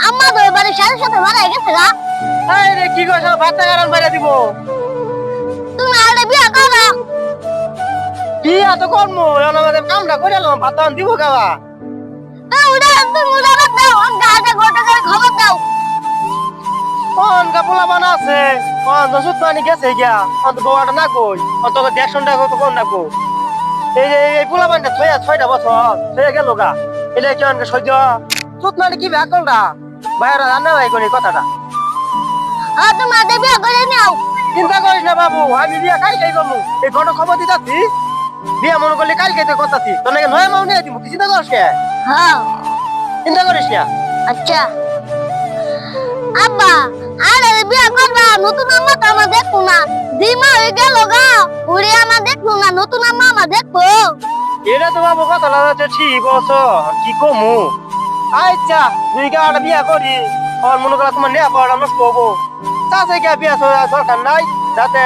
আম্মা তো এবারে সাথে সাথে মারা গেছে গা। এই রে কি কইছ ভাত গারান বাইরে দিব তুমি আরে বিয়া করো। কি এত কর্ম এখন আমাদের কামটা করে এলাম ভাত দিব খাওয়া তুমি উড়া বাদ দাও, গাটা গোটা করে খবর দাও। কোন কাপলা বানা আছে কোন দসুত পানি গেছে গিয়া অত বউটা না কই অত দেখশনটা কোন না কো এই পোলা বানটা 6টা বছর হয়ে গেল গা এটা কি অনেক সহ্য সুত মানে কি ব্যাকলটা বাইরে জানা ভাই কোন কথাটা তুমি আরে বিয়া করে নাও। চিন্তা করিস না বাবু আমি বিয়া কালকে করবো এই ঘটনা খবর দিতাছি বিয়া মনে করলে কালকে তো কথাছি তোর নাকি নয় মাও নিয়ে দিব তুই চিন্তা করিস কে হ্যাঁ চিন্তা করিস না আচ্ছা আব্বা আরে বিয়া করবা, নতুন আম্মা তো আমার দেখবো না, দিমা হয়ে গেল গা, উড়ে আমার দেখবো না, নতুন আম্মা আমার দেখবো। এটা তো বাবু কথা লাগাচ্ছে ঠিক বছর কি কমু আচ্ছা তুই কে একটা বিয়া করি আর মনে করা তোমার নেয়া পড়া নষ্ট হবো তাতে কে বিয়া দরকার নাই যাতে